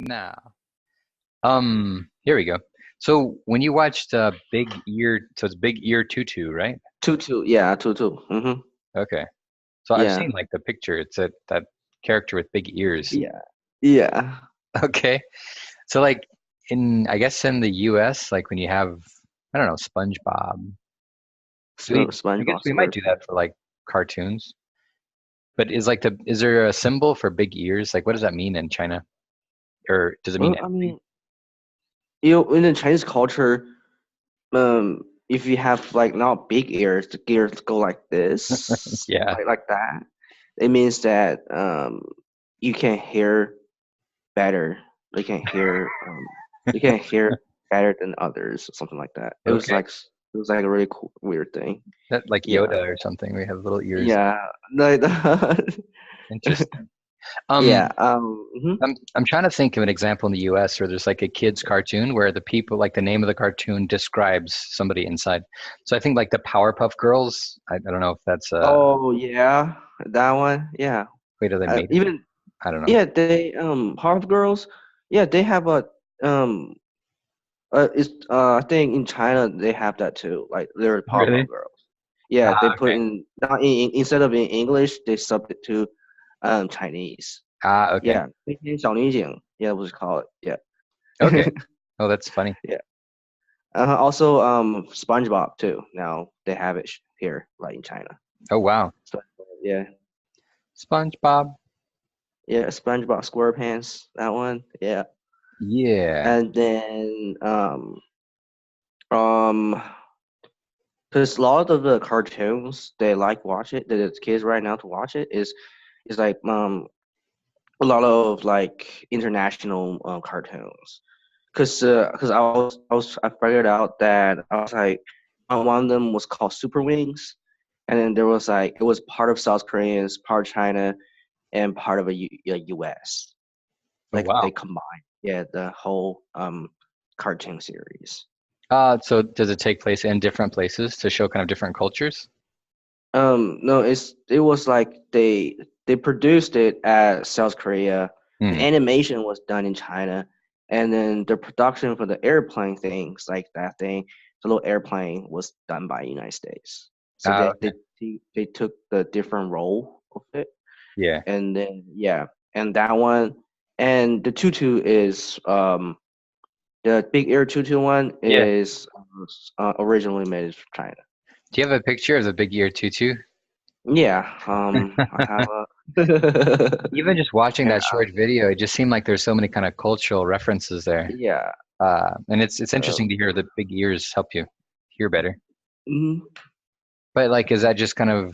Now, here we go. So when you watched Big Ear, so it's Big Ear Tutu, right? Tutu, yeah, Tutu. Okay. So I've Yeah, seen like the picture. It's that character with big ears. yeah, yeah. Okay. So like I guess in the US, like when you have, I don't know, SpongeBob. I guess SpongeBob we might do SquarePants. that for like cartoons. But is there a symbol for big ears? Like what does that mean in China? Or does it mean Well, I anything? mean, in the Chinese culture, if you have like not big ears, the ears go like this, Yeah. like that. It means that you can hear better. You can hear you can hear better than others, or something like that. Okay. It was like a really cool weird thing. That like Yeah, Yoda or something. We have little ears. yeah, like Interesting. Um, yeah. I'm trying to think of an example in the US where there's like a kids cartoon where the people like the name of the cartoon describes somebody inside. So I think like the Powerpuff Girls. I don't know if that's Oh yeah, that one. Yeah. wait, are they made of it? Even I don't know. yeah, they Harv girls. Yeah, they have a um it's I think in China they have that too. Like they're Really? Powerpuff Girls. Yeah, Ah, they put okay. in not instead of in English, they sub it to Chinese. Ah, okay. Yeah, 小女警. Yeah, what was called. Yeah. Okay. Oh, that's funny. Yeah. Also SpongeBob too. Now they have it here, like in China. Oh, wow. SpongeBob, yeah. SpongeBob. Yeah, SpongeBob SquarePants, that one. Yeah. Yeah. And then um because a lot of the cartoons they like watch it, the kids right now to watch it is like a lot of like international cartoons. Cause I figured out that I was like one of them was called Super Wings, and then there was like it was part of South Koreans, part China, and part of a US. Oh, Like wow. they combined, yeah, the whole cartoon series. So does it take place in different places to show kind of different cultures? No, it was like they produced it at South Korea. The Hmm. animation was done in China, and then the production for the airplane things, like that thing, the little airplane was done by United States. So Ah, okay. they took the different role of it, Yeah. and then yeah, and that one, and the tutu is the Big Air Tutu one Yeah. is originally made in China. Do you have a picture of the big ear tutu? Yeah, I have a Even just watching yeah, that short video, it just seemed like there's so many kind of cultural references there. yeah. And it's interesting Um, to hear the big ears help you hear better. mhm. But like, is that just kind of,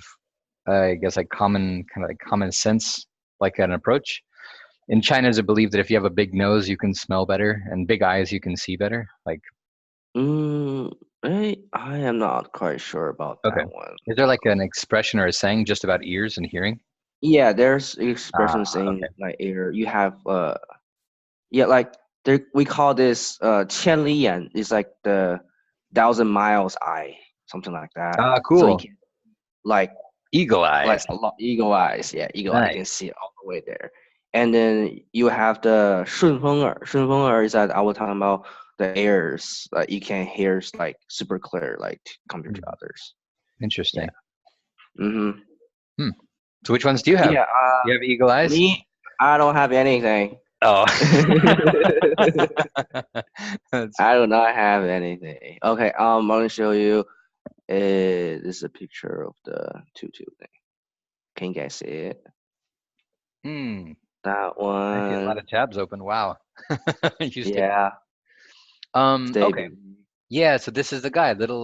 I guess, like kind of like common sense, like an approach? In China, is it believed that if you have a big nose, you can smell better, and big eyes, you can see better? Like, Mm, I am not quite sure about okay, that one. is there like an expression or a saying just about ears and hearing? Yeah, there's expression Ah, okay. saying like here you have yeah, like there we call this 千里眼 is like the 1,000 miles eye, something like that. Ah, So you cool. can like Eagle like eyes. a lot eagle eyes, yeah, eagle eye, you can Nice. see it all the way there. And then you have the 顺风耳. 顺风耳 is that I was talking about the airs, like you can hear like super clear, like compared to Hmm, others. Yeah. interesting. Mm-hmm. Hmm. So which ones do you have? Yeah. Do you have eagle eyes? Me, I don't have anything. Oh. I That's do not have anything. Okay. I'm gonna show you. This is a picture of the tutu thing. Can you guys see it? hmm. That I see a lot one. of tabs open. Wow. You stick. Yeah. Stay Okay. busy. Yeah, so this is the guy, little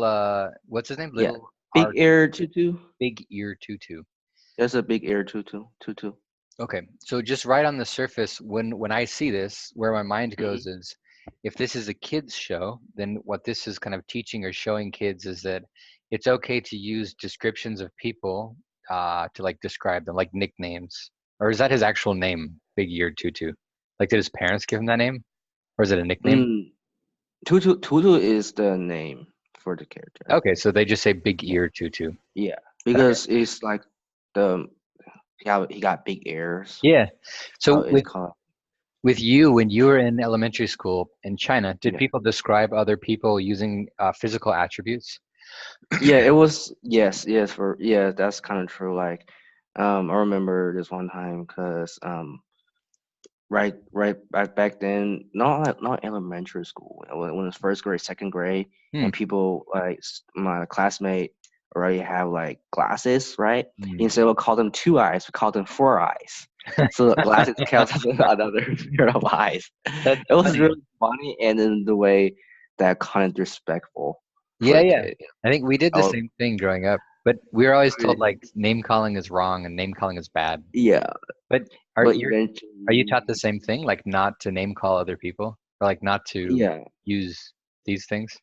what's his name? Yeah. Little Big R ear tutu. Big Ear Tutu. There's a big ear tutu. Tutu. Okay. So just right on the surface, when I see this, where my mind goes Mhm. is if this is a kids show, then what this is kind of teaching or showing kids is that it's okay to use descriptions of people to like describe them, like nicknames. Or is that his actual name, Big Ear Tutu? Like did his parents give him that name? Or is it a nickname? Mm, Tutu is the name for the character. Okay, so they just say Big Ear Tutu. Yeah, Okay. because it's like the he got big ears, Yeah. so So it's with called. with you, when you were in elementary school in China, did Yeah. people describe other people using physical attributes? Yeah, it was yes, that's kind of true. Like, I remember this one time because right back then, not elementary school, when it's first grade, second grade, Hmm. and people like my classmate already have like glasses, right? Hmm. Instead of call them two eyes, we call them four eyes. So the glasses counts as another pair of eyes. That's It was funny. really funny, and in the way that kind of disrespectful for Yeah, a yeah. kid. I think we did the Oh, same thing growing up, but we were always told like name calling is wrong and name calling is bad. yeah, But are but you taught the eventually, same thing, like not to name call other people, or like not to yeah, use these things?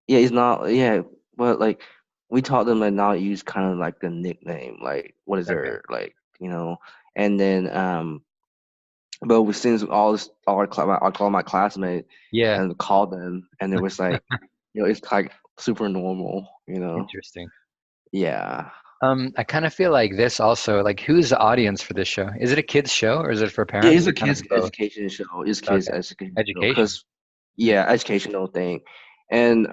yeah, it's not, yeah, but like we taught them to not use kind of like the nickname, like what is Okay. their like, and then but since all I call my classmate Yeah, and call them, and it was like, it's like super normal, interesting. yeah. I kind of feel like this also, like who's the audience for this show? Is it a kids show or is it for Yeah, parents it's or a kind of kids both? education show. It's kids Okay. education show Education. because Hmm. yeah, educational thing, and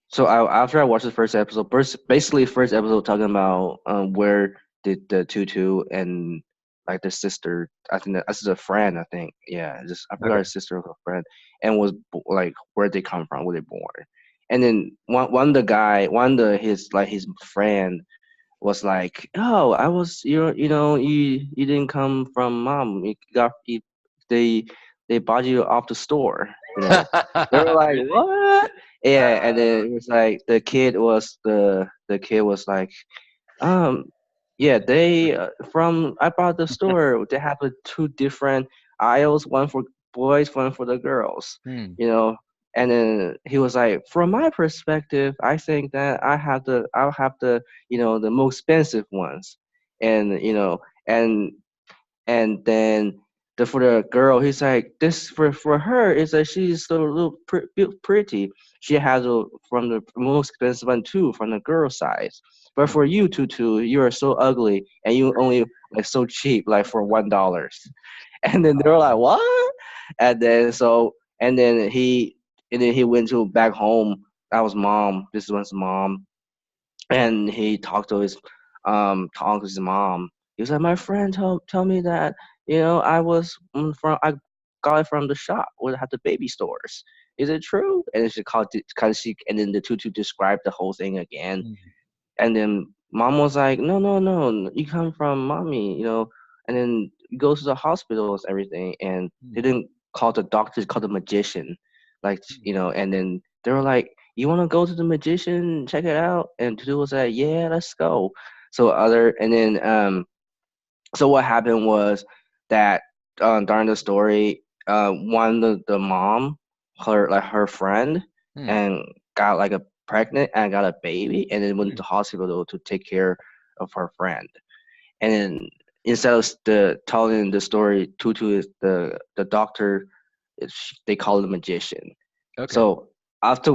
so after I watched the first episode, basically first episode talking about where did the tutu and like the sister, I think this is a friend, I think, yeah, just I forgot Okay. her sister or her friend, and was like where they come from, where they born, and then one of his friend was like, oh, I was you didn't come from mom, they they bought you off the store, they were like, Really? what? Yeah, and then it was like the kid was like, um, yeah, they from I bought the store. They have two different aisles, one for boys, one for the girls. Hmm. You know, and then he was like, from my perspective, I think that I'll have the most expensive ones, and and and then for the girl, he's like, this for her is that she's so little pretty. She has from the most expensive one too, from the girl size. But Hmm. for you, Tutu, you are so ugly, and you only like so cheap, like for $1. And then they're like, Oh. what? And then and then he went to back home. That was mom. This one's mom, and he talked to his mom. He was like, my friend told me that I was I got it from the shop where they had the baby stores. Is it true? And then she called because she and then the tutu described the whole thing again, Hmm. and then mom was like, no, no, no, you come from mommy, and then you go to the hospitals, everything, and they Hmm. didn't call the doctor, call the magician, like, Hmm. and then they were like, you want to go to the magician, check it out? And Tutu was like, yeah, let's go. And then so what happened was that during the story, one of the mom, her friend, Hmm. and got like a pregnant and got a baby, and then went Hmm. to the hospital to take care of her friend. And then instead of telling the story, Tutu is the doctor. They call it the magician. Okay. So after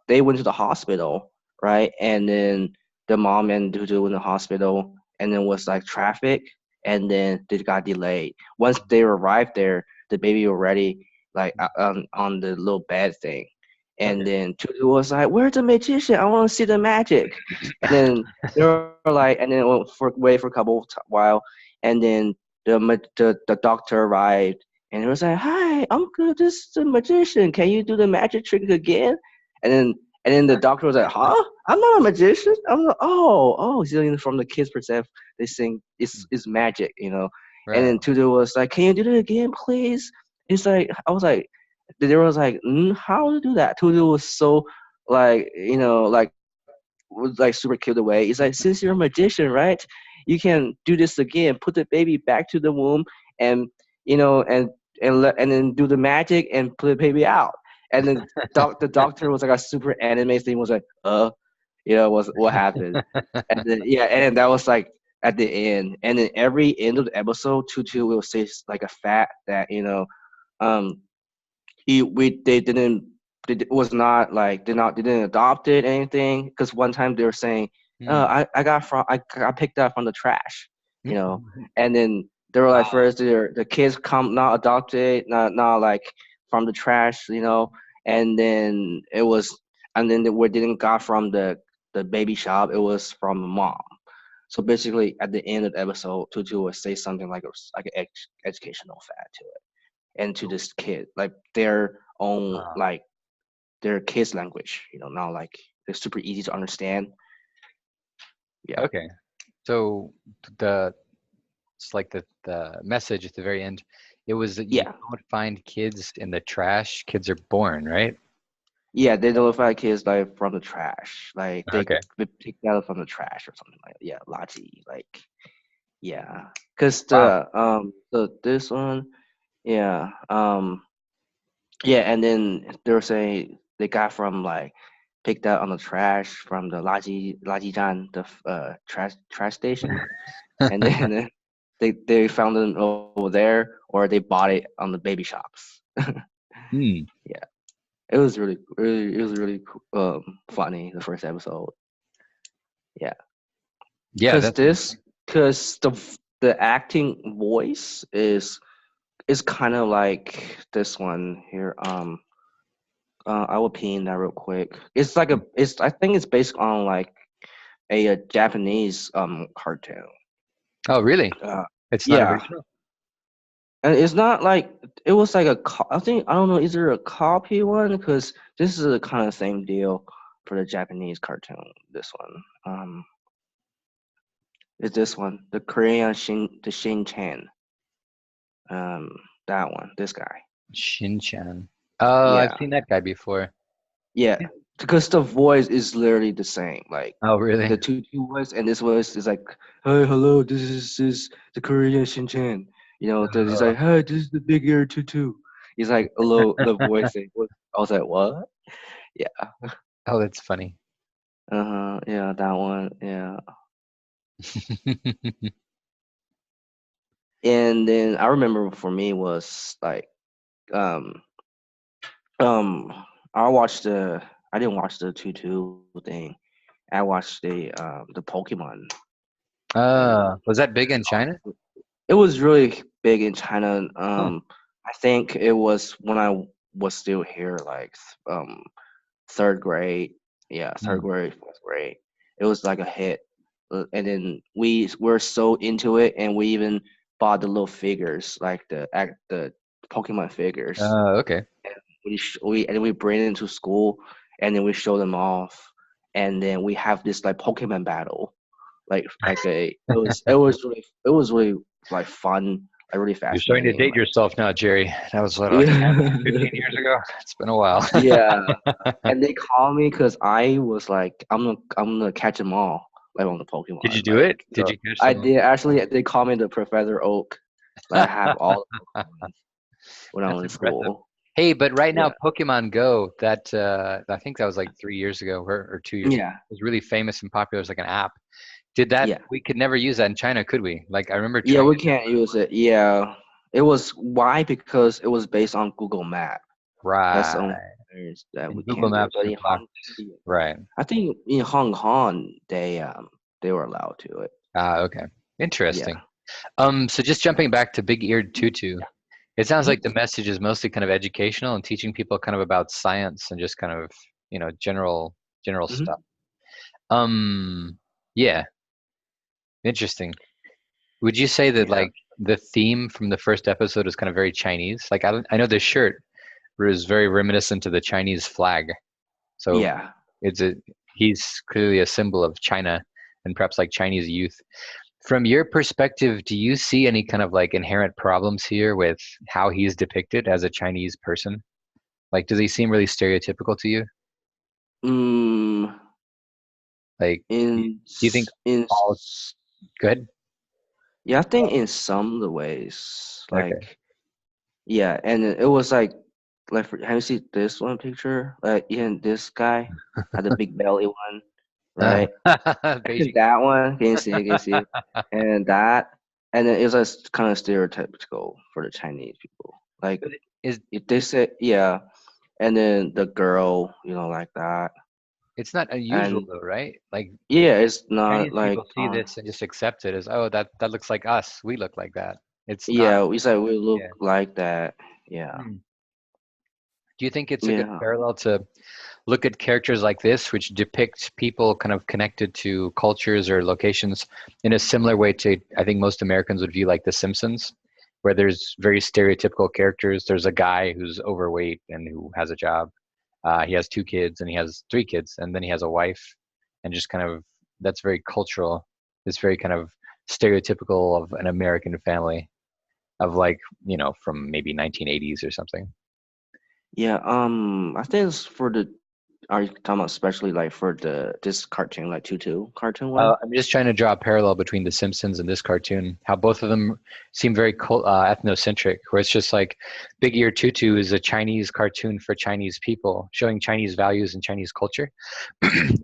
they went to the hospital, right? And then the mom and Dudu in the hospital, and then was like traffic, and then they got delayed. Once they arrived there, the baby already like on the little bed thing, and Okay. then Dudu was like, "Where's the magician? I want to see the magic." And then they were like, and then wait for a couple while, and then the doctor arrived, and he was like, "Hi, Uncle, this is the magician. Can you do the magic trick again?" And then the doctor was like, "Huh? I'm not a magician. I'm not. Oh." So from the kids' perspective, they think it's magic, And Right. then Tutu was like, "Can you do it again, please?" It's like I was like, they was like, "How to do that?" Tutu was so like was like super killed away. He's like, since you're a magician, right? You can do this again. Put the baby back to the womb, and and and then do the magic and put the baby out. And then the doctor was like a super anime thing. Was like, was what happened? And then yeah, and then that was like at the end. And then every end of the episode, Tutu will say like a fact that um he we they was not like they didn't adopt it or anything, because one time they were saying Hmm. I got picked up from the trash, Hmm. and then They were like Oh, first the kids come not adopted, not like from the trash, and then it was and then we didn't got from the baby shop. It was from the mom. So basically, at the end of the episode, Tutu would say something like like an educational fact to it and to this kid, like their own ah, like their kids' language, not like they're super easy to understand. Yeah, okay. So the it's like the message at the very end. It was that you yeah. don't find kids in the trash. Kids are born, right? Yeah, they notify kids like from the trash, like Okay. they pick that up from the trash or something like that. Yeah, Lachi, like yeah, cause Wow. the this one, yeah, yeah, and then they were saying they got from like picked up on the trash from the Laji Jan, the trash station, and then they found them over there or they bought it on the baby shops. Hmm. Yeah, it was really funny the first episode. Yeah, Yeah, cause that's this, cause the acting voice is kind of like this one here. I will pin that real quick. It's like hmm. it's I think it's based on like a Japanese cartoon. Oh, really? Uh, It's not yeah, original? and it's not like it was like I think I don't know. Is there a copy one? Because this is a kind of same deal for the Japanese cartoon. This one, is this one the Korean Shin Chan? Um, that one, this guy. Shin-chan. Oh, I've Yeah, seen that guy before. yeah. Yeah. Because the voice is literally the same. Like Oh, really? the two voice and this voice is like, "Hey, hello, this is the Korean Shin Chan." He's Oh, like, "Hey, this is the big ear tutu." He's like, "Hello," the voice. I was like, "What?" Yeah. oh, that's funny. Uh-huh. Yeah, that one. Yeah. And then I remember for me was like, um, um, I watched the. I didn't watch the tutu thing. I watched the Pokemon thing. Was that big in China? It was really big in China. Huh. I think it was when I was still here, like third grade. Yeah, third Hmm. grade, fourth grade. It was like a hit, and then we were so into it, and we even bought the little figures, like the Pokemon figures. Okay. We bring it into school, and then we show them off, and then we have this like Pokemon battle it was really like fun, like really You're starting to fascinating. date Like yourself now, Jerry. That was what, like 10, yeah, 15 years ago? It's been a while. yeah. And they call me because I was like, I'm gonna catch them all, like on the Did you Pokemon. do it? Did you catch I them all? did actually. They call me the Professor Oak. Like I have all the Pokemon when I was That's in impressive. school. Hey, but right now, Yeah, Pokemon Go, that I think that was like 3 years ago or 2 years ago, yeah, was really famous and popular as like an app. Did that, yeah, we could never use that in China, could we? Like, I remember yeah. trying We to can't download use one. it. Yeah, it was why because it was based on Google Map. That's the only Right. thing that we And Google can't do it. Maps But is in blocked. Right. I think in Hong Kong they were allowed to it. Ah, okay. Yeah. Interesting. So just jumping back to Big-Eared Tutu, it sounds like the message is mostly kind of educational and teaching people kind of about science and just kind of, general Mm-hmm. stuff. Um, yeah, interesting. Would you say that Yeah. like the theme from the first episode is kind of very Chinese? Like I know the shirt is very reminiscent to the Chinese flag. So Yeah. it's a he's clearly a symbol of China and perhaps like Chinese youth. From your perspective, do you see any kind of like inherent problems here with how he's depicted as a Chinese person? Like, does he seem really stereotypical to you? Mm, Like, do you think all good? yeah, I think in some of the ways, Okay. like yeah, and it was have you seen this one picture? Like even this guy had the big belly one, right? Beijing. That one, can you see it? And that, and then it's like kind of stereotypical for the Chinese people. Like But is if they say yeah, and then the girl, like that, it's not unusual and though, right? Like yeah, it's not Chinese like people see this and just accept it as, oh, that looks like us. We look like that. It's not. Yeah, we said we look Yeah. like that. Yeah. Hmm. Do you think it's a good Yeah. parallel to look at characters like this, which depict people kind of connected to cultures or locations in a similar way to, I think most Americans would view like The Simpsons, where there's very stereotypical characters. There's a guy who's overweight and who has a job. He has two kids and he has three kids, and then he has a wife, and just kind of that's very cultural. It's very kind of stereotypical of an American family of like, from maybe 1980s or something. Yeah. I think it's for the. Are you talking about especially like for this cartoon, like Tutu cartoon one? I'm just trying to draw a parallel between The Simpsons and this cartoon. How both of them seem very ethnocentric, where it's just like Big Ear Tutu is a Chinese cartoon for Chinese people, showing Chinese values and Chinese culture,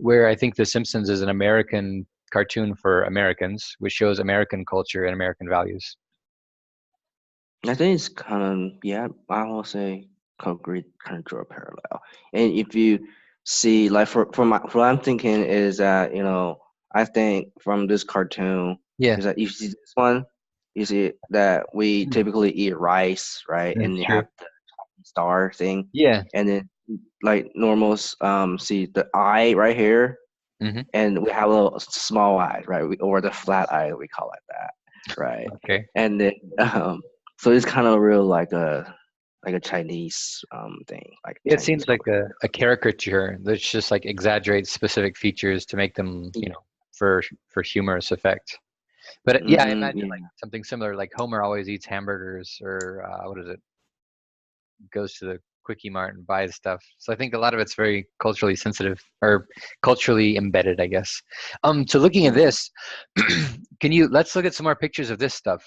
where I think The Simpsons is an American cartoon for Americans, which shows American culture and American values. I think it's kind of yeah. I will say concrete kind of draw a parallel. And if you see like for what I'm thinking is that I think from this cartoon Yeah, is that you see this one, you see that we hmm, typically eat rice, right? And that's you true. have the star thing, Yeah. and then like normals see the eye right here, Hmm. and we have a little small eye, right? Or the flat eye, we call it that, right? Okay. And then so it's kind of real like a Chinese thing, like It Chinese seems like culture. a caricature that's just like exaggerates specific features to make them, for humorous effect. But yeah, I Mm, imagine like yeah, something similar. Like Homer always eats hamburgers, or what is it? Goes to the Quickie Mart and buys stuff. So I think a lot of it's very culturally sensitive or culturally embedded, I guess. So looking at yeah. this, let's look at some more pictures of this stuff.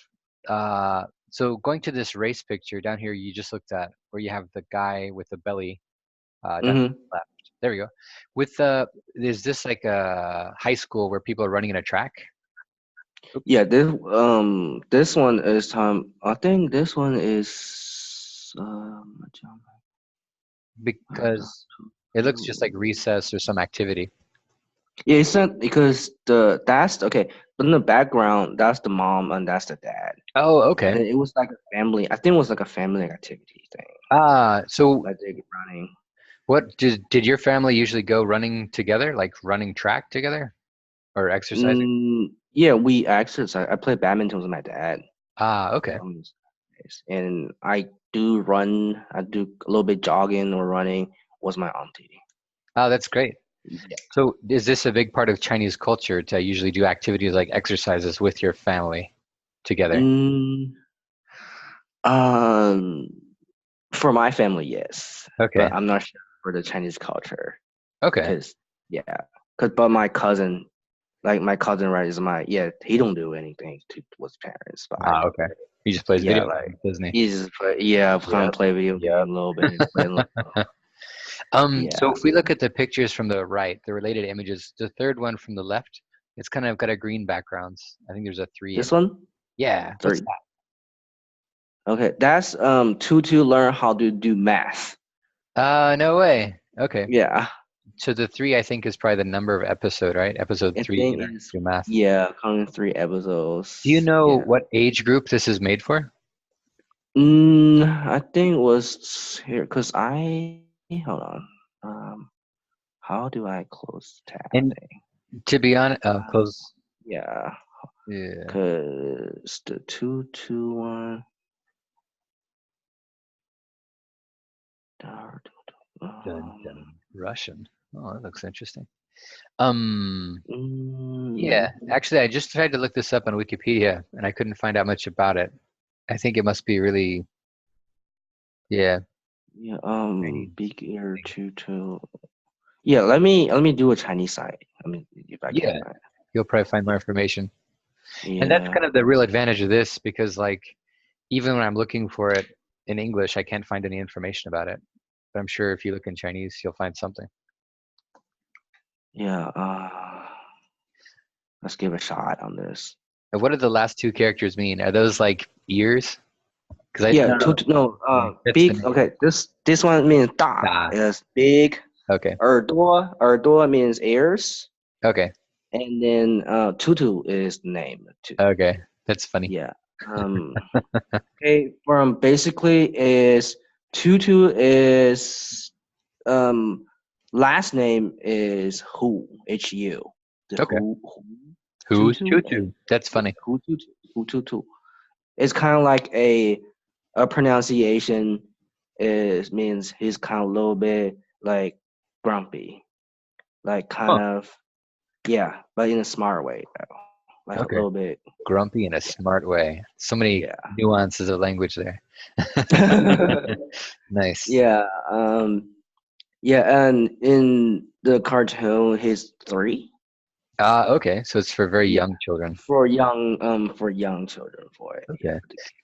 So going to this race picture down here, you just looked at where you have the guy with the belly down here Hmm. on the left. There we go. Is this like a high school where people are running in a track? Oops. Yeah, this one is I think this one is Because it looks just like recess or some activity. yeah, it's not because that's okay. But in the background, that's the mom and that's the dad. Oh, okay. And it was like a family. I think it was like a family activity thing, So like they running. what did your family usually go running together, like running track together or exercising? Yeah, we exercise. I play badminton with my dad. Okay. And I do run. I do a little bit jogging or running. Was my auntie. That's great. Yeah. So is this a big part of Chinese culture to usually do activities like exercises with your family together? Mm, um, for my family, yes, Okay. but I'm not sure for the Chinese culture, Okay. cause yeah, cause but my cousin, like my cousin, right, is my yeah, he don't do anything to with parents, but I do. Okay. He just plays Yeah, video like games, doesn't he? he's just yeah, kind of Yep. play video Yep. game a little bit, but like, So yeah, if we look at the pictures from the right, the related images, the third one from the left, it's kind of got a green background. I think there's a three in this it. one, Yeah. What's three. Okay, that's to learn how to do math. that? No way. Okay. Yeah, So the three, I think, is probably the number of episode, right? Episode I three, think learn it's to do math. yeah, counting three Do you episodes. know Yeah. what age group this is made for? I think it was here because I hold on. How do I close tab And thing? to be honest, close. Yeah, Yeah. because the 221. Dun, Um, dun. Russian. Oh, that looks interesting. mm, Yeah. Actually, I just tried to look this up on Wikipedia, and I couldn't find out much about it. I think it must be really, yeah. yeah, Chinese big ear thing. 22. Yeah, let me do a Chinese site. I mean, if I can, Yeah. right? You'll probably find more information. And that's Yeah, kind of the real advantage of this because, like, even when I'm looking for it in English, I can't find any information about it. But I'm sure if you look in Chinese, you'll find something. yeah. Let's give a shot on this. And what do the last two characters mean? Are those like ears? Because I Yeah, no no no, yeah, that's the big. name. Okay, this one means 大 Ah, is big. okay, 耳朵 means ears, okay, and then tutu is name. okay. That's funny. Yeah, Um, okay, from basically is Tutu is um last name is Hu. The Okay. Who Who's Tutu and Tutu? That's yeah, funny. Hu Tutu. It's kind of like a pronunciation is means he's kind of a little bit like grumpy, like kind Huh. of yeah, but in a smart way though, like a Okay. little bit Grumpy in a smart way. So many yeah. nuances of language there. Nice. Yeah, yeah, and in the cartoon, he's 3. Okay. So it's for very Yeah, young children. for young children for it. Yeah, Okay.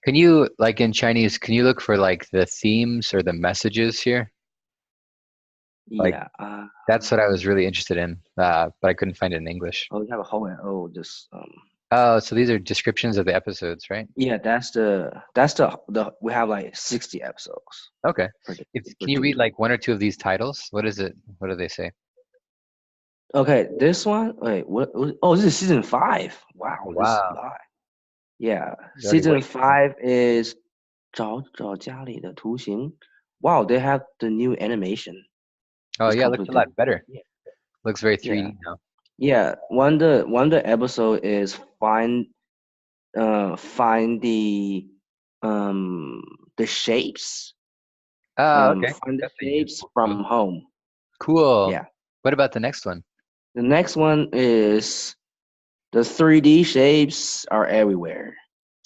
Can you, like in Chinese, can you look for like the themes or the messages here? Like yeah. that's what I was really interested in, but I couldn't find it in English. Oh, we have a whole just Oh, so these are descriptions of the episodes, right? yeah. That's the we have like 60 episodes Okay. for the If for can you read Tutu. like one or two of these titles? What is it? What do they say? Okay, this one. Wait, oh, this is season 5. Oh, Wow, this is wow. live. Yeah, You're already season way behind. 5 is 找家里的图形. Wow, they have the new animation. Oh It's yeah, it looks a completely lot different. better. Yeah. Looks very Yeah. 3D now. Yeah, one the episode is find the shapes Oh, okay. find the That's a shapes useful clue. from home. Cool. Yeah. What about the next one? The next one is the 3D shapes are everywhere.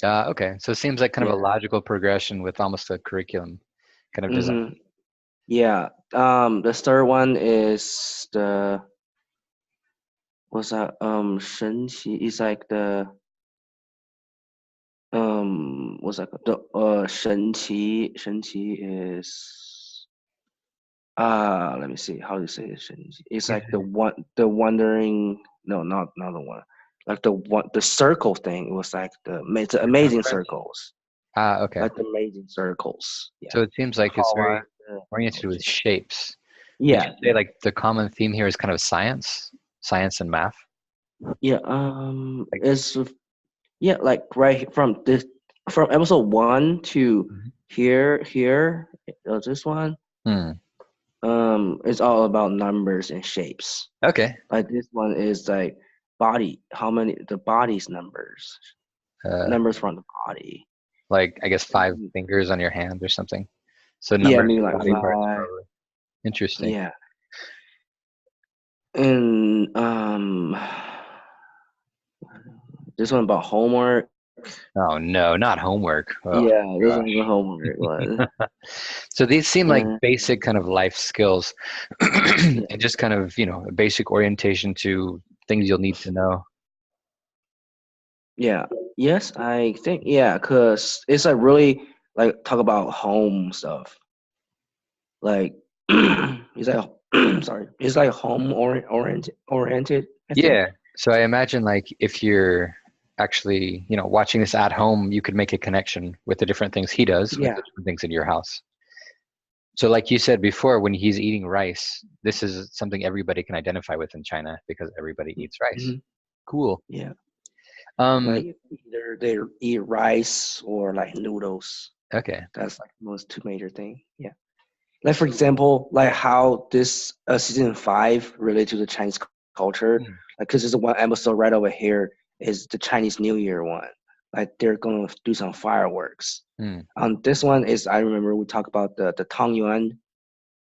Okay. So it seems like kind of a Yeah. logical progression with almost a curriculum kind of design. Mm-hmm. Yeah. The third one is the what's that? 神奇 is like the what's that called? The 神奇 is let me see how do you say it. 神奇 it's Yeah. like the wondering no not the one like the circle thing. It was like the amazing Circumference? circles, Okay. like the amazing circles. Yeah. So it seems like it's Howard, very oriented with shapes. Would you yeah, say yeah, like the common theme here is kind of science and math? yeah. Like, It's yeah, like right from episode 1 to mhm. here this one Hmm. it's all about numbers and shapes. Okay. Like this one is like body, how many the body's Uh, numbers from the body. like I guess five And, fingers on your hand or something. So yeah, numbers maybe of like body parts 5. probably. Interesting. Yeah. And this one about homework. Oh no, not homework. Oh Yeah, this one's a gosh. homework one. So these seem like And basic kind of life skills yeah, and just kind of, a basic orientation to things you'll need to know. yeah. Yes, I think yeah, cause it's like really like talk about home stuff. Like it's like sorry, it's like home oriented. I think. Yeah. So I imagine like if you're actually, watching this at home, you could make a connection with the different things he does with Yeah. the different things in your house. So like you said before, when he's eating rice, this is something everybody can identify with in China because everybody eats rice. Hmm. Cool. Yeah. Um, Like either they eat rice or like noodles. okay. That's like the most two major thing. Yeah. Like for example, like how this season 5 relate to the Chinese culture. Hmm. Like, cause there's one episode right over here is the Chinese New Year one. Like they're gonna do some fireworks. Hmm. This one is I remember we talked about the Tang Yuan,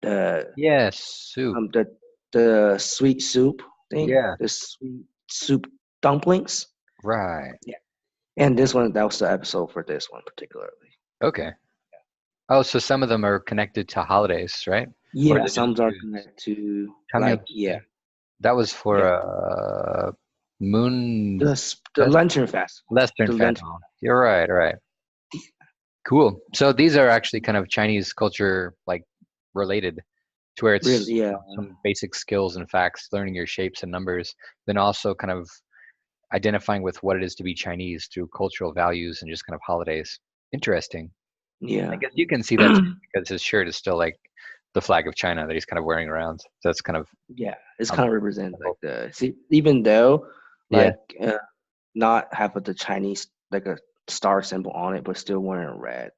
the Yes, soup. um the the sweet soup thing, Yeah. the sweet soup dumplings. Right. Yeah. And this one that was the episode for this one particularly. Okay. Oh, so some of them are connected to holidays, right? Or is Yeah, it just some are foods? connected to Tangmyeon like yeah, that was for yeah. Moon The Fest, Lantern Fest. Western The Lantern. Festival. You're right, right. Cool. So these are actually kind of Chinese culture like related to where it's Really, yeah. some basic skills and facts, learning your shapes and numbers, then also kind of identifying with what it is to be Chinese through cultural values and just kind of holidays. Interesting. I Yeah. guess you can see that too because his shirt is still like the flag of China that he's kind of wearing around. So that's kind of Yeah. It's um, kind of represent like the see even though yeah. like not half of the Chinese like a star symbol on it, but still wearing red.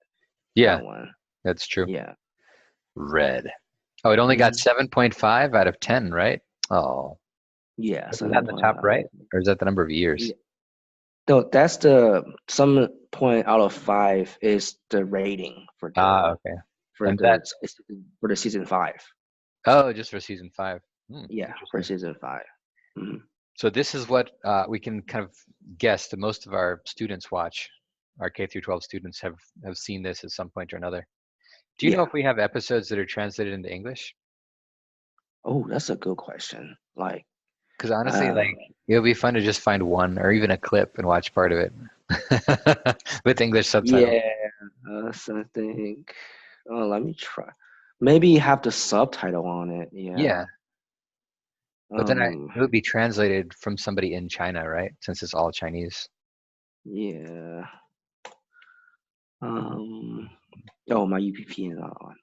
Yeah, That one. that's true. Yeah. Red. Oh, it only got 7.5 out of 10, right? Oh, Yeah, isn't that the top 7.5. right? Or is that the number of years? Yeah. No, that's the 7 point out of 5 is the rating for Ah, okay. for And the that, for the season 5. oh, just for season 5. Yeah, for Interesting. season 5. Mhm. So this is what we can kind of guess that most of our students watch. Our K through 12 students have seen this at some point or another. Do you know Yeah. if we have episodes that are translated into English? Oh, that's a good question. Like, Because honestly, uh, like it would be fun to just find one or even a clip and watch part of it with English subtitles. yeah, so I think. Oh, let me try. Maybe have the subtitle on it. Yeah, Yeah. but then Um. it would be translated from somebody in China, right? Since it's all Chinese. Yeah. Um. Oh, my UPP is not on.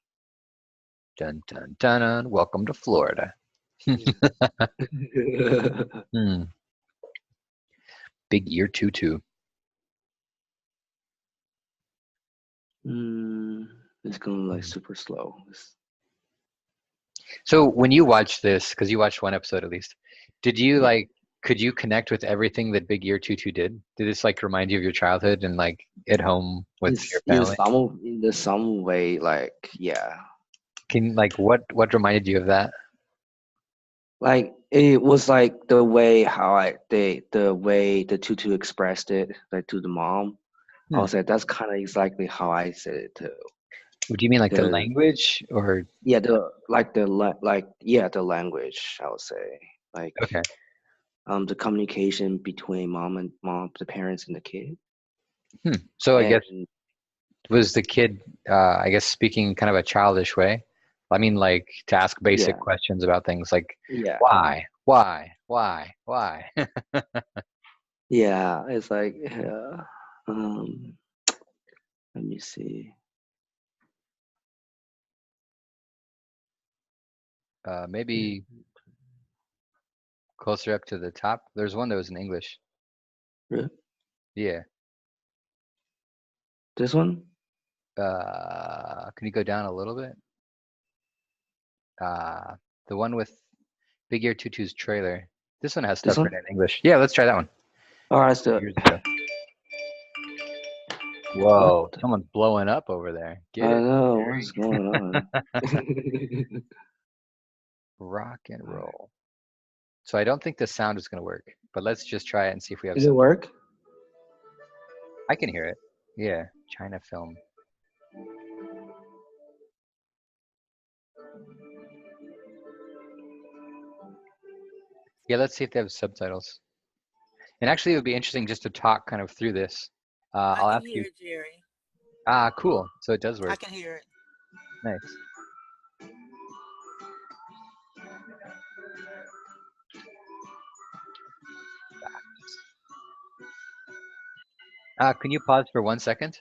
Dun dun dun dun. Welcome to Florida. Hmm. Big ear tutu. It's going like Hmm. super slow. So when you watched this, because you watched one episode at least, did you Yeah. like? Could you connect with everything that Big Ear Tutu did? Did this like remind you of your childhood and like at home with your It's family? in the some way like yeah. Can like what reminded you of that? Like it was like the way how the way the tutu expressed it like to the mom. I Hmm. was like that's kind of exactly how I said it too. Do you mean like the The language or yeah the like the like yeah the language I would say like okay? the communication between mom the parents and the kid Hmm. So I guess and was the kid I guess speaking kind of a childish way? I mean like to ask basic yeah questions about things like yeah why? yeah it's like um let me see. Maybe closer up to the top. There's one that was in English. Really? Yeah. This one? Can you go down a little bit? The one with Big Ear Tutu's trailer. This one has This stuff one? written in English. Yeah, let's try that one. All right, let's do it. Years ago. What? Whoa, someone's blowing up over there. I Get it, know what's Jerry. going on. Rock and roll. So I don't think the sound is going to work, but let's just try it and see if we have Did it some. work? I can hear it. Yeah, China film. Yeah, let's see if they have subtitles. And actually, it would be interesting just to talk kind of through this. I I'll can ask hear you. it, Jerry. Ah, cool. So it does I work. can hear it. Nice. Can you pause for 1 second?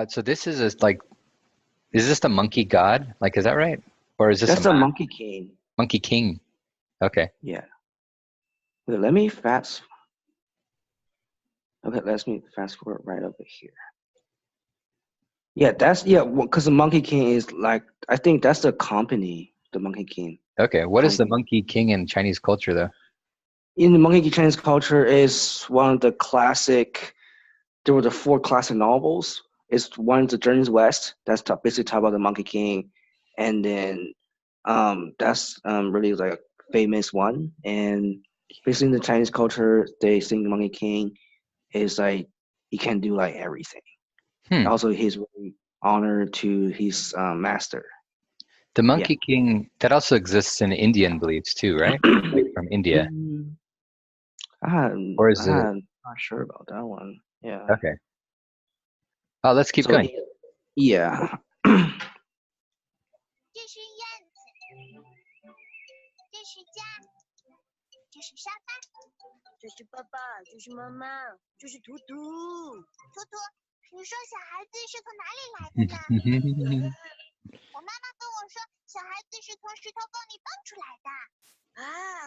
So this is like, is this the monkey god? Like, is that right? Or is this a That's a Monkey King. monkey king? Okay. Yeah. Wait, let me fast. Okay, let me fast forward right over here. Yeah, that's yeah, because the Monkey King is like I think that's the company, the Monkey King Okay. What is the company. monkey king in Chinese culture, though? In the Monkey King Chinese culture is one of the classic. There were the 4 classic novels. It's one the Journeys West. That's basically talk about the Monkey King, and then that's really like a famous one. And basically in the Chinese culture, they think the Monkey King is like he can do like everything. Hmm. Also, he's really honored to his master. The Yeah. monkey king, that also exists in Indian beliefs too, right? Like from India. Mm, Or is it? I'm not sure about that one. Yeah. Okay. Oh, let's keep So going. yeah. 这是燕子，这是家，这是沙发。这是爸爸，这是妈妈，这是图图。图图，你说小孩子是从哪里来的呢？我妈妈跟我说，小孩子是从石头缝里蹦出来的。啊，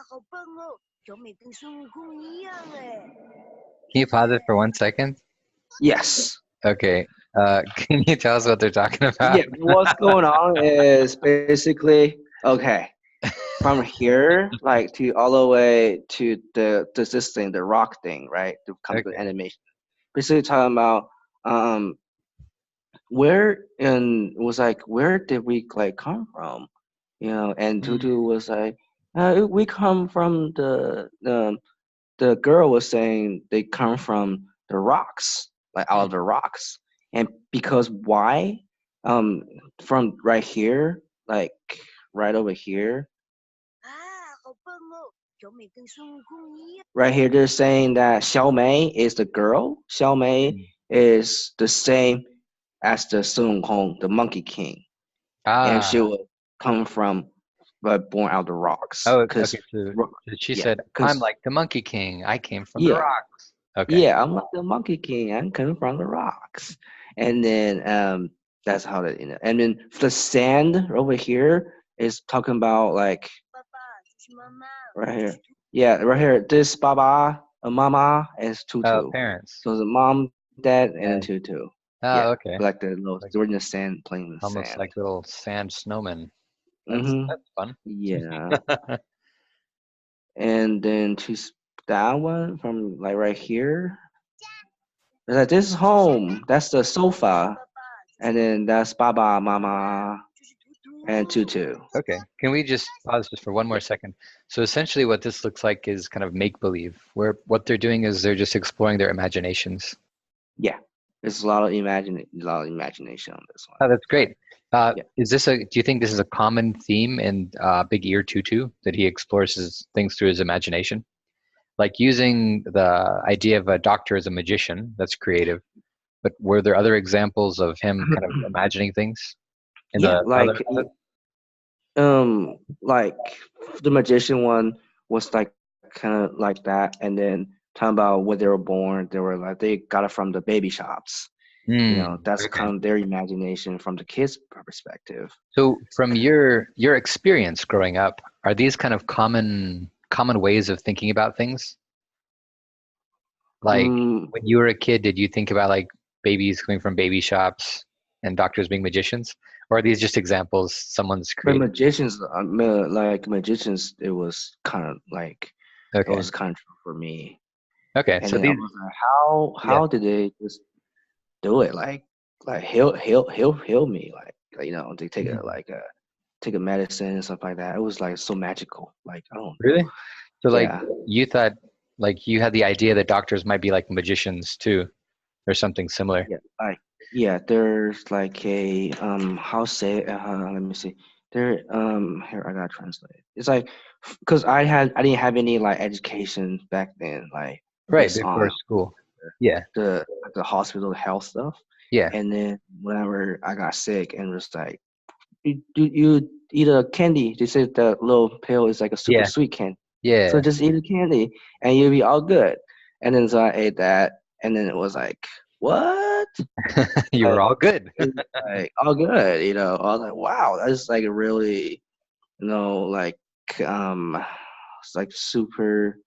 好棒哦！小美跟孙悟空一样哎。Can you pause it for 1 second? Yes. Okay. Can you tell us what they're talking about? Yeah, what's going on is basically okay. From here, like to all the way to this thing, the rock thing, right? The comic Okay. animation. Basically talking about where and was like where did we like come from? You know, and Tutu was like, we come from the girl was saying they come from the rocks, like out of the rocks. And because why? From right here, like right over here, 啊，好笨哦！小美跟孙悟空一样。 right here, they're saying that Xiao Mei is the girl. Xiao Mei is the same as the Sun Wukong, the Monkey King, and she Ah. will come from, but born out of the rocks. Oh, Cause, okay. So she yeah, said, I'm cause like the Monkey King. I came from the yeah, rocks. Okay. yeah, I'm like the Monkey King. I'm coming from the rocks, and then that's how that you know. And then the sand over here is talking about like 爸爸就是妈妈， right here. Yeah, right here. This Baba, a Mama, and Oh, Tutu. parents. So the mom, dad, and then Uh, Tutu. oh, Yeah, okay. like the little, Like they were in the sand, playing in the almost sand. like little sand snowmen. Mm-hmm. That's fun. Yeah, and then that one from like right here. It's like this is home. That's the sofa, 爸爸 and then that's Baba, Mama, 就是图图。 and Tutu. Okay. Can we just pause just for one more second? So essentially what this looks like is kind of make believe, where what they're doing is they're just exploring their imaginations. Yeah, there's a lot of imagination on this one. Oh, that's great. Yeah. Do you think this is a common theme in Big Ear Tutu, that he explores his things through his imagination? Like using the idea of a doctor as a magician, that's creative. But were there other examples of him kind of imagining things in Yeah, the other like like the magician one was like kind of like that, and then talking about where they were born, they were like they got it from the baby shops. You know, that's Okay. kind of their imagination from the kids' perspective. So from your experience growing up, are these kind of common ways of thinking about things? Like Mm, when you were a kid, did you think about like babies coming from baby shops and doctors being magicians? Or are these just examples someone's but created? magicians, it was kind of like it Okay. was kind of true for me. Okay. And So then I these, was like, yeah. how did they just do it? Like heal me, like you know, they take a Mhm. take a medicine and stuff like that. It was like so magical. Like I don't know. Really? So like Yeah, you thought, like you had the idea that doctors might be like magicians too, or something similar. yeah, like yeah. There's like a how say let me see. There here I gotta translate. It's like because I didn't have any like education back then, like Right, based before on school. Yeah. the hospital health stuff. Yeah. And then whenever I got sick and was like, you eat a candy. They said the little pill is like a super Yeah. sweet candy. So Yeah. just eat a candy and you'll be all good. And then so I ate that and then it was like, what? You were Like, all good. it's like all good, you know. I was like, wow, that's like a really, you know, it's like super.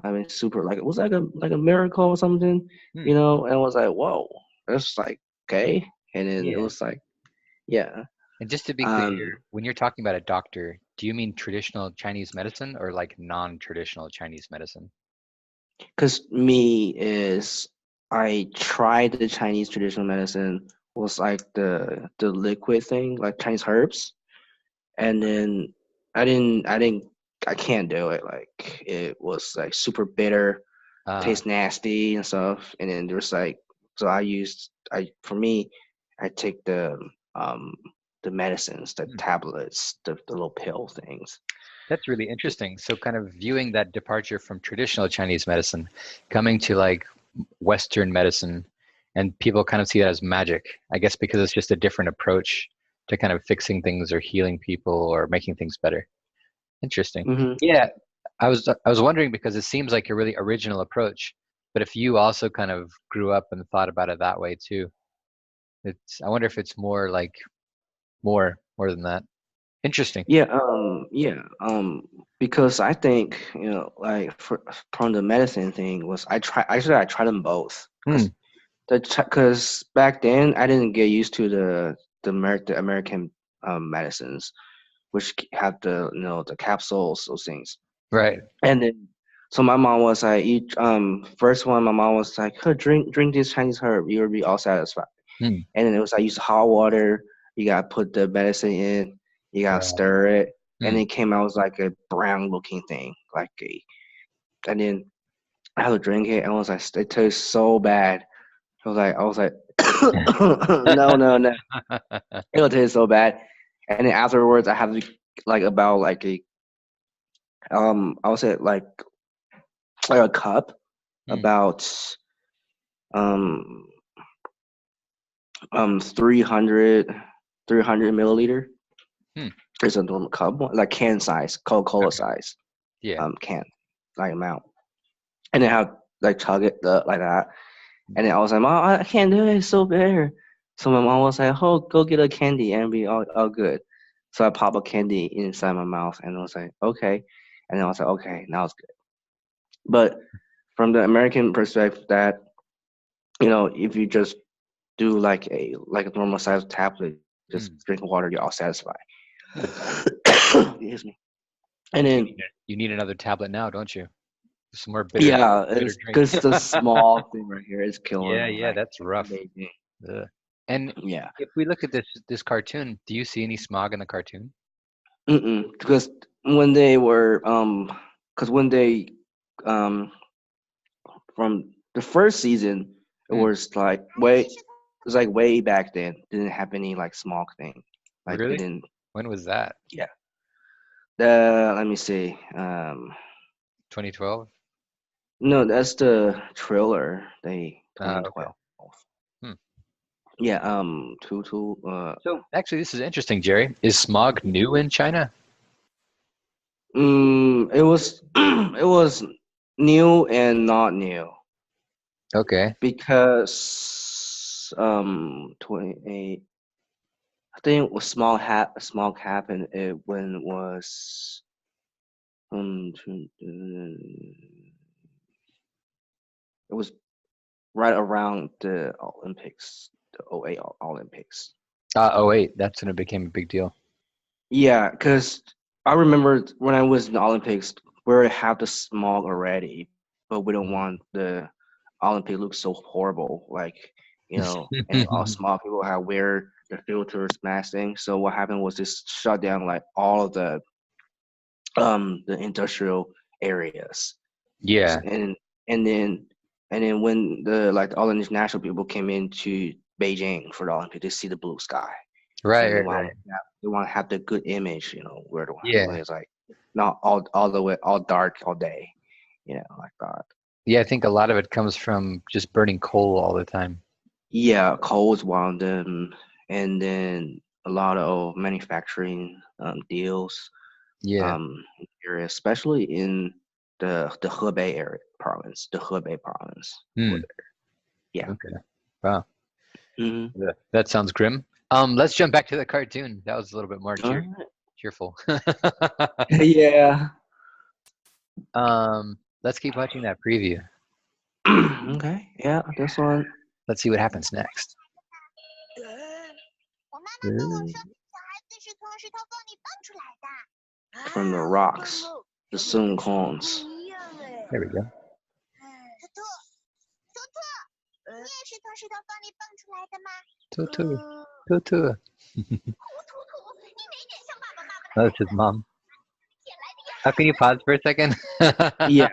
I mean, super like it was like a miracle or something, Hmm. you know. And it was like, whoa, that's like okay. And then it Yeah. was like, yeah, And just to be clear, um, when you're talking about a doctor, do you mean traditional Chinese medicine or like non-traditional Chinese medicine? because me is I tried the Chinese traditional medicine was like the liquid thing, like Chinese herbs, and then I didn't I can't do it. Like it was like super bitter, Ah, tastes nasty and stuff. And then there's like so I for me I take um the medicines, the hmm. tablets, the little pill things. That's really interesting. So kind of viewing that departure from traditional Chinese medicine, coming to like Western medicine, and people kind of see that as magic, I guess because it's just a different approach to kind of fixing things or healing people or making things better. Interesting. Hmm. Yeah, I was wondering because it seems like a really original approach, but if you also kind of grew up and thought about it that way too, I wonder if it's more like more than that. Interesting. Because I think like from the medicine thing was I tried them both Hmm. because back then I didn't get used to the American medicines, which have the capsules, those things. Right. And then, so my mom was like, each first one, my mom was like, "Hey, drink this Chinese herb, you'll be all satisfied." Hmm. And then it was like, use hot water, you gotta put the medicine in, you gotta Right. stir it, and Hmm. it came out as like a brown looking thing, and then I had to drink it, and I was like, it tastes so bad. I was like, no, it tastes so bad. And then afterwards, I had to like about like I would say like a cup, Hmm. about um 300 milliliter. Hmm. It's a normal cup, like can size, Coca-Cola Okay. size, Yeah. can like amount, and then have like chug it like that. And then I was like, Mom, I can't do it, it's so bitter. So my mom was like, oh, go get a candy and be all good. So I pop a candy inside my mouth, and I was like, okay. And then I was like, okay, now it's good. But from the American perspective, that if you just do like a normal size tablet, just Hmm. drink water, you're all satisfied. Hmm. Excuse me. And then You need another tablet now, don't you? Some more bitter yeah, bitter it's drink. because the small thing right here is killing Yeah, me. yeah, Like that's rough. amazing. Ugh. And Yeah. if we look at this cartoon, do you see any smog in the cartoon? Because when they were because when they um from the first season, it Hmm. was like way back then. Didn't have any like small thing. Like it Really? didn't. When was that? Yeah. Let me see. 2012? No, that's the trailer. They Okay. 2012. Hmm. Yeah. Tutu. So actually, this is interesting, Jerry. Is smog new in China? It was it was new and not new Okay. because 28. I think it was small happened when it was it was right around the Olympics, the '08 Olympics. Oh wait, that's when it became a big deal. Yeah, because I remember when I was in the Olympics, we already have the smog already, but we don't want the Olympic look so horrible, and all small people have wear the filters mask thing. So what happened was just shut down like all of the industrial areas. Yeah. and and then when all the international people came into Beijing for the Olympics, they see the blue sky, so Right, they right, want right. they want to have the good image, where Yeah. it's like not all the way all dark all day, like that. Yeah, I think a lot of it comes from just burning coal all the time. Yeah, coal is one of them, and then a lot of manufacturing deals Yeah. area, especially in the Hebei area province, the Hebei province over Hmm. there. Yeah. Okay. Wow. hmm Yeah. That sounds grim. Let's jump back to the cartoon. That was a little bit more cheerful. Yeah. Let's keep watching that preview. Okay. Yeah, this one. Let's see what happens next. 我妈妈跟我说，小孩子是从石头缝里蹦出来的。 From the rocks, the Sun Kongs. 不一样哎。 There we go. 图图，图图，你也是从石头缝里蹦出来的吗？ Tutu. Tutu. 图图，你没点像爸爸妈妈的。 That's his mom. How can you pause for a second? Yeah.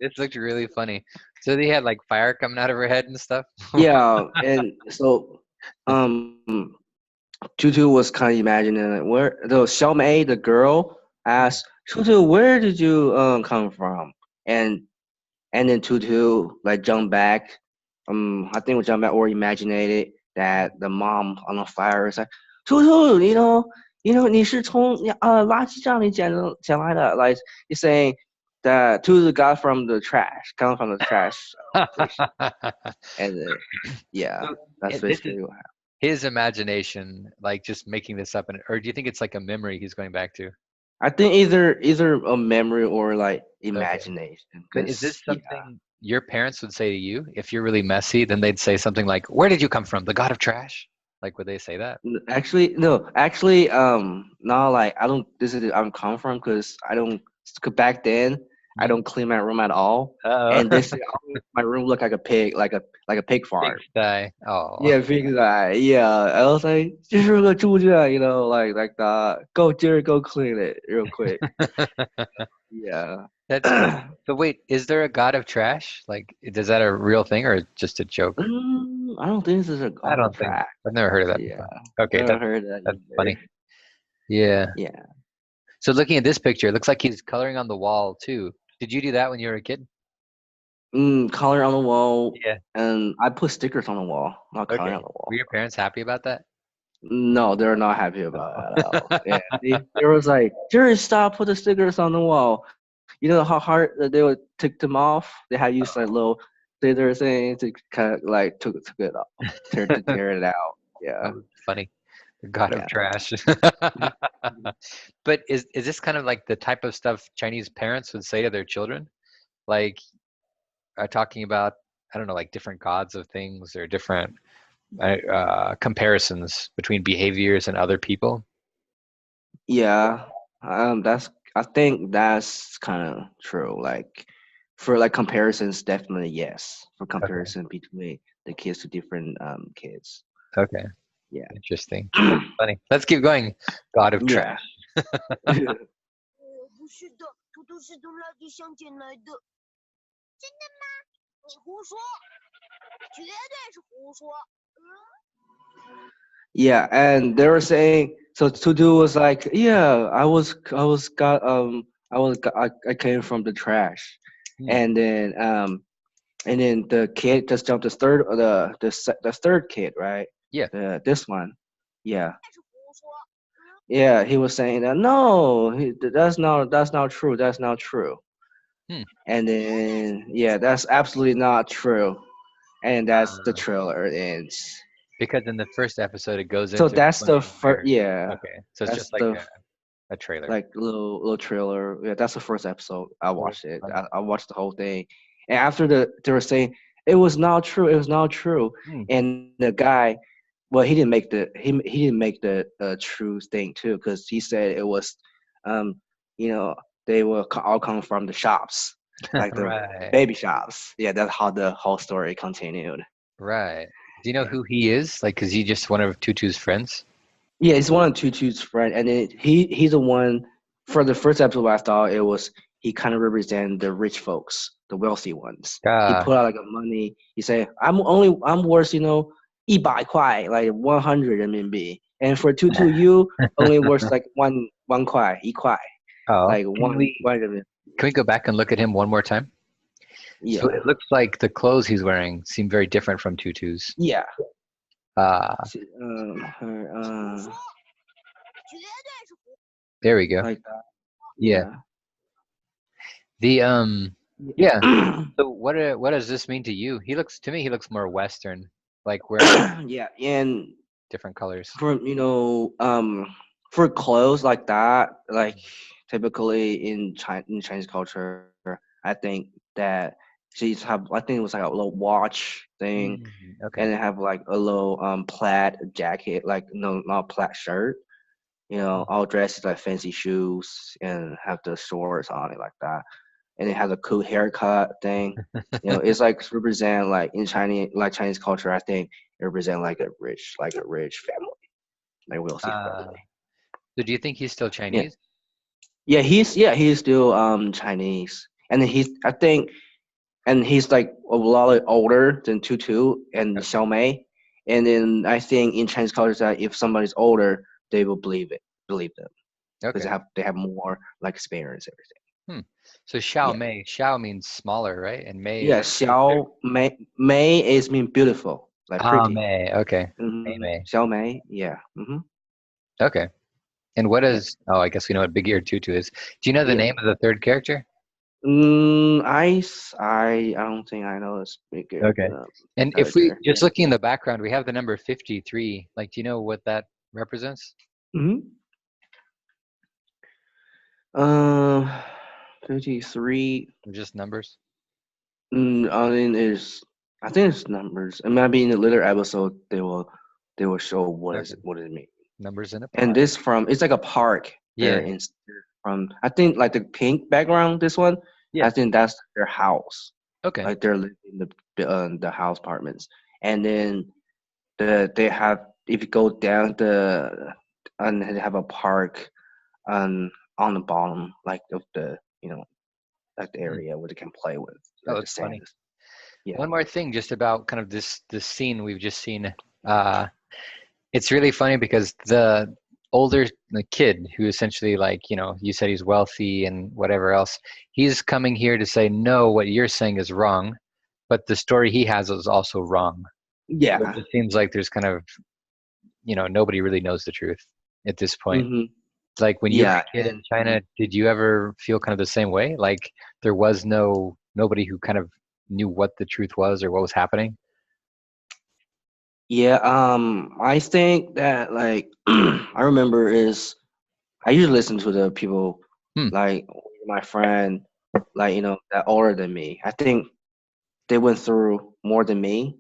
This looked really funny. So they had like fire coming out of her head and stuff. Yeah, and so Tutu was kind of imagining like, where the Xiaomei, the girl, asked Tutu, "Where did you come from?" And then Tutu like jumped back. I think we jumped back or imagined it that the mom on the fire is like, Tutu,你是从垃圾站里捡来的. Like he's saying that Tutu got from the trash, come from the trash station. And yeah, So, that's this is basically what happened. his imagination, like just making this up, or do you think it's like a memory he's going back to? I think either a memory or like Okay. imagination. But is this Cause yeah, something your parents would say to you if you're really messy? Then they'd say something like, "Where did you come from? The god of trash?" Like, would they say that? actually no, actually now like I don't. This is I'm come from because I don't. 'Cause back then I Hmm? don't clean my room at all, Uh-oh. and this my room looked like a pig, like a pig Big farm. sty. Oh, Yeah, big guy. Yeah, I was like, 这是个猪圈, like that. Go, Jerry, go clean it real quick. Yeah. that's funny. But wait, is there a god of trash? Like, is that a real thing or just a joke? I don't think this is a I god of don't think track. I've never heard of that Yeah, before. Okay, never heard that that's either. funny. Yeah. Yeah. So looking at this picture, it looks like he's coloring on the wall too. Did you do that when you were a kid? Color on the wall, Yeah. and I put stickers on the wall, not color on Okay. the Were wall. your parents happy about that? No, they're not happy about it at all. Oh. Yeah, they was like, Jerry, stop, put the stickers on the wall. You know how hard that they would take them off? They had used like little scissors thing to kind of like took it off, tear it out. Yeah, Oh, funny. The god of yeah. trash. But is this kind of like the type of stuff Chinese parents would say to their children? Like talking about, I don't know, like different gods of things or different comparisons between behaviors and other people? Yeah, that's I think that's kind of true. Like for like comparisons, definitely yes. For Okay. comparison between the kids to different kids. Okay. Yeah. Interesting. That's funny. Let's keep going. God of trash. Yeah. 不是的，图图是从垃圾箱捡来的。真的吗？你胡说，绝对是胡说。Yeah, and they were saying so. Tutu was like, "Yeah, I came from the trash," Hmm. and then the kid just jumped the third kid, right? Yeah. This one, yeah, 是胡说。yeah. He was saying that no, that's not true. That's not true. Hmm. And then yeah, that's absolutely not true. And that's the Uh, trailer ends. because in the first episode, it goes So into that's the explaining first, where. yeah. Okay. So it's That's just like the a trailer. like little trailer. Yeah, that's the first episode. I Oh, that's watched it. funny. I watched the whole thing, and after they were saying it was not true. It was not true. Hmm. And the guy, well, he didn't make he didn't make the true thing too, because he said it was, um, you know, they were all come from the shops, like the Right. baby shops. Yeah, that's how the whole story continued. Right. Do you know Yeah. who he is? Like, is he just one of Tutu's friends? Yeah, he's one of Tutu's friend, and then he's the one for the first episode. I thought it was he kind of represent the rich folks, the wealthy ones. He Ah. put out like a money. He said, I'm worth 100块, like 100 RMB, and for Tutu you only worth like one 块, 1块, Oh, like can we one RMB. can we go back and look at him one more time? So Yeah, it looks like the clothes he's wearing seem very different from Tutu's. yeah. Uh, Her, 胡说，绝对是胡。 there we go. like that. Yeah. The yeah. So what does this mean to you? He looks more Western, like wearing Yeah, and different colors. for for clothes like that, like typically in Chinese culture, I think that she's have I think it was like a little watch thing, Okay. and they have like a little plaid jacket, like no not plaid shirt, all dressed like fancy shoes and have the shorts on it like that, and it has a cool haircut thing. It's like represent like in Chinese culture. I think it represent like a rich family, like wealthy family. So do you think he's still Yeah, Chinese? he's still Chinese, and then he's like a lot older than Tutu and Okay. Xiaomei, and then I think in Chinese culture that if somebody's older, they will believe them because Okay. they have more like experience everything. So Xiao Yeah, Mei. Xiao means smaller, right? And Mei yeah. is big. Mei is mean beautiful, like Ah, pretty. Mei. Okay. Mei Mei. Xiaomei, yeah. Okay. And what Yeah. is? Oh, I guess we know what Big Ear Tutu is. Do you know the Yeah. name of the third character? I don't think I know a speaker. Okay. And if we Character. just looking in the background, we have the number 53. Like, do you know what that represents? Mm-hmm. Um, 53. Or just numbers? I mean, I think it's numbers. It might be in the later episode. They will show Okay. what it means. Numbers in a And park. this from it's like a park there Yeah. in from I think like the pink background. This one, Yeah. I think that's their house. Okay. Like they're living in the house apartments, and then they have if you go down and they have a park on the bottom like of the like the Hmm. area where they can play with Oh, like the that's funny. sand. Yeah. One more thing just about kind of this scene we've just seen. Uh, it's really funny because the kid who essentially, like, you said he's wealthy and whatever else, he's coming here to say, no, what you're saying is wrong, but the story he has is also wrong. So it Yeah. just seems like there's kind of, nobody really knows the truth at this point. Hmm. Like when you were Yeah. a kid in China, did you ever feel kind of the same way? Like there was nobody who kind of knew what the truth was or what was happening? Yeah. I think that like I remember is I usually listen to the people Hmm. like my friend, like that older than me. I think they went through more than me,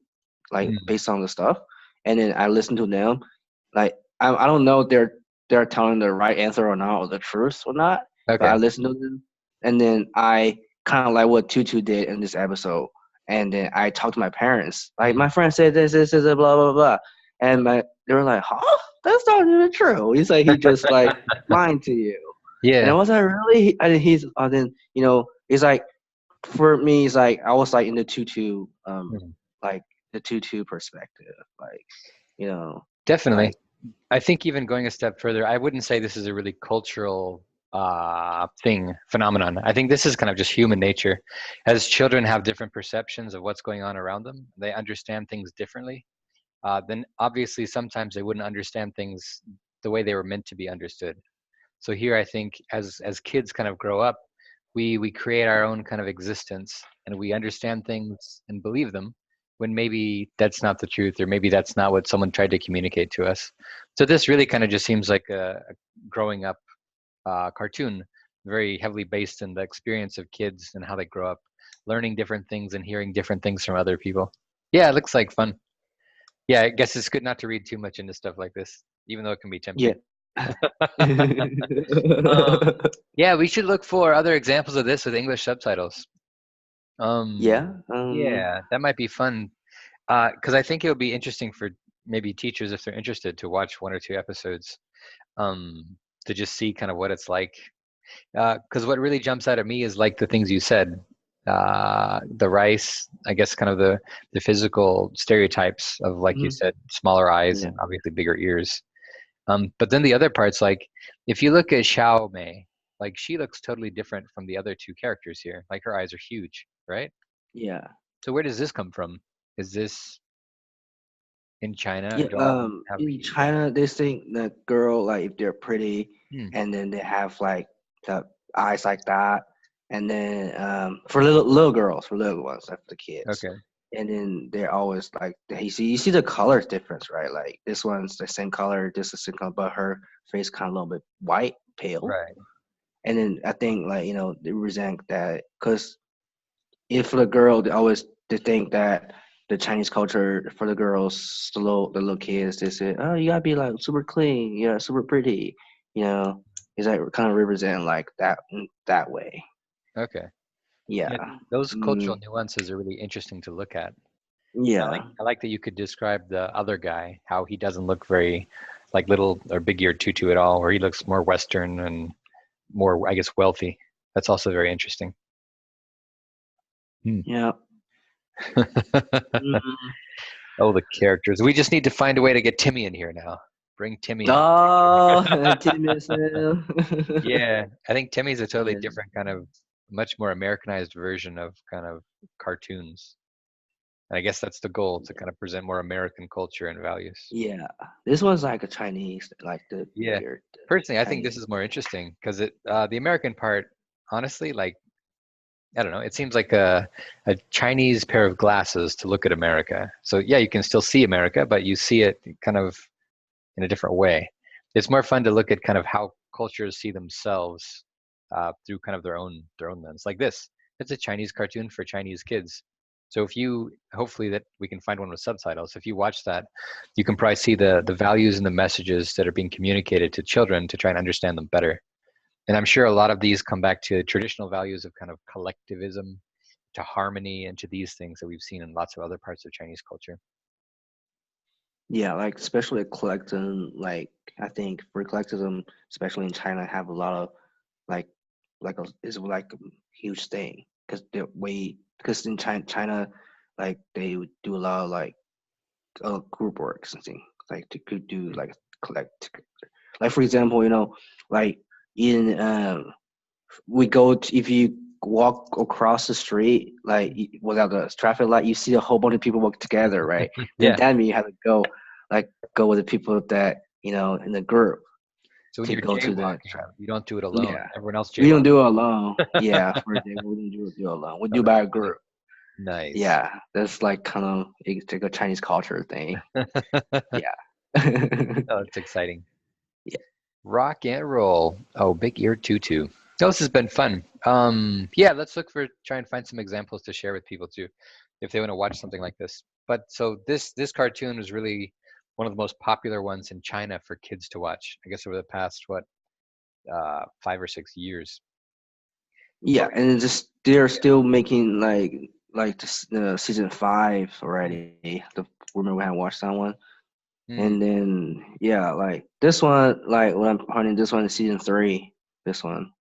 like Hmm. based on the stuff, and then I listen to them. Like I don't know if they're telling the right answer or not, or the truth or not, but Okay. I listen to them, and then I kind of like what Tutu did in this episode, and then I talked to my parents. Like Hmm. my friend said this is a blah blah blah, and they were like, huh, that's not even true. He's like he just like lying to you, and I Yeah. was like really, and then he's like for me, it's like I was like in the tutu, Hmm. like the tutu perspective, like you know, Definitely. like I think even going a step further, I wouldn't say this is a really cultural phenomenon. I think this is kind of just human nature. As children have different perceptions of what's going on around them, they understand things differently. Then obviously sometimes they wouldn't understand things the way they were meant to be understood. So here I think as kids kind of grow up, we create our own kind of existence and we understand things and believe them when maybe that's not the truth or maybe that's not what someone tried to communicate to us. So this really kind of just seems like a growing up cartoon, very heavily based in the experience of kids and how they grow up, learning different things and hearing different things from other people. Yeah, it looks like fun. Yeah, I guess it's good not to read too much into stuff like this, even though it can be tempting. yeah. Um, yeah, we should look for other examples of this with English subtitles. Yeah. Yeah, that might be fun. Because I think it would be interesting for maybe teachers if they're interested to watch one or two episodes, um, to just see kind of what it's like. Because what really jumps out at me is like the things you said, the rice, I guess, kind of the physical stereotypes of, like you Mhm. said, smaller eyes Yeah. and obviously bigger ears. But then the other parts, like if you look at Xiao Mei, like she looks totally different from the other two characters here. Like her eyes are huge, right? Yeah. So where does this come from? Is this in China? Yeah. Do all of them have In huge eyes? China, they think that girl like if they're pretty, Hmm. and then they have like the eyes like that, and then for little girls, for little ones, like the kids, Okay. and then they're always like you see the color difference, right? Like this one's the same color, this is the same color, but her face kind of a little bit white, pale, Right. and then I think like they resent that because if for the girl they think that the Chinese culture for the girls, the little kids, they say, oh, you gotta be like super clean, yeah, super pretty, you know. Is that kind of represent like that that way? Okay. Yeah, Yeah. those cultural Mm, nuances are really interesting to look at. I like yeah. I like that you could describe the other guy, how he doesn't look very like little or big-eared tutu at all, where he looks more Western and more, I guess, wealthy. That's also very interesting. Hmm. Yeah. Mm. Oh, the characters. We just need to find a way to get Timmy in here now. Bring Timmy in. Oh, Timmy Sam. Yeah, I think Timmy's a totally Yeah. different kind of, much more Americanized version of kind of cartoons. And I guess that's the goal, to kind of present more American culture and values. Yeah. This one's like a Chinese, like the Yeah. bigger the Personally, I think Chinese. this is more interesting because the American part, honestly, like I don't know. It seems like a Chinese pair of glasses to look at America. So yeah, you can still see America, but you see it kind of in a different way. It's more fun to look at kind of how cultures see themselves through kind of their own lens. Like this, it's a Chinese cartoon for Chinese kids. So if you hopefully that we can find one with subtitles. If you watch that, you can probably see the values and the messages that are being communicated to children to try and understand them better. And I'm sure a lot of these come back to traditional values of kind of collectivism, to harmony, and to these things that we've seen in lots of other parts of Chinese culture. Yeah, like especially collectivism, like I think for collectivism, especially in China, have a lot of like is like a huge thing because because in China like they would do a lot of like group work something like to could do like collect like for example like in we go to, if you walk across the street like without a traffic light you see a whole bunch of people work together right then Yeah. that means you have to go with the people that in the group So when to you're go to the jaywalking, you don't do it alone. yeah Everyone else we don't jaywalks. do it alone yeah for example we don't do it alone we Oh, do that's by a funny. group Nice. yeah that's like kind of it's like a Chinese culture thing yeah Oh, that's exciting. yeah Rock and roll. Oh, big ear tutu. Oh, this has been fun. Yeah, let's look for try and find some examples to share with people too, if they want to watch something like this. But so this cartoon was really one of the most popular ones in China for kids to watch. I guess over the past 5 or 6 years. Yeah, But and it's just they're yeah. still making like this season 5 already. The remember we had watched that one, Mm. and then yeah, like this one, like when I'm hunting this one is season 3. This one,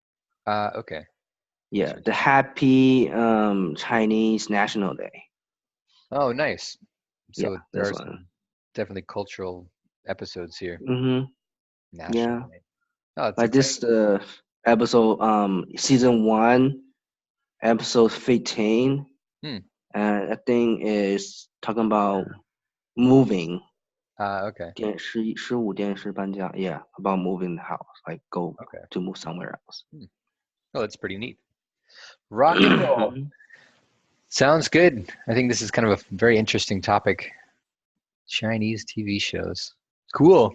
Okay. yeah, So, the Happy Chinese National Day. oh, nice. Yeah, So there this are one. some definitely cultural episodes here. Mhm. National Yeah, Night. Oh, it's like this exciting. episode season 1 episode 15, Hmm. and I think is talking about moving. Okay. 15电视颁奖 yeah, about moving the house, like go Okay. to move somewhere else. Hmm. Oh, that's pretty neat. Rock and roll. Sounds good. I think this is kind of a very interesting topic. Chinese TV shows. Cool.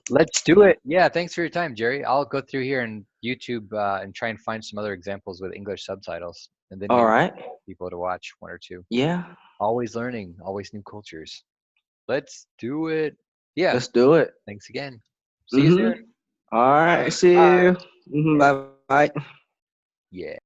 Let's do it. Yeah, thanks for your time, Jerry. I'll go through here and YouTube and try and find some other examples with English subtitles, and then All maybe right. people to watch one or two. Yeah, Always learning, always new cultures. Let's do it. Yeah, let's do it. thanks again. See you soon. Mm-hmm. All right. See Bye. you. Yeah. Bye bye. Yeah.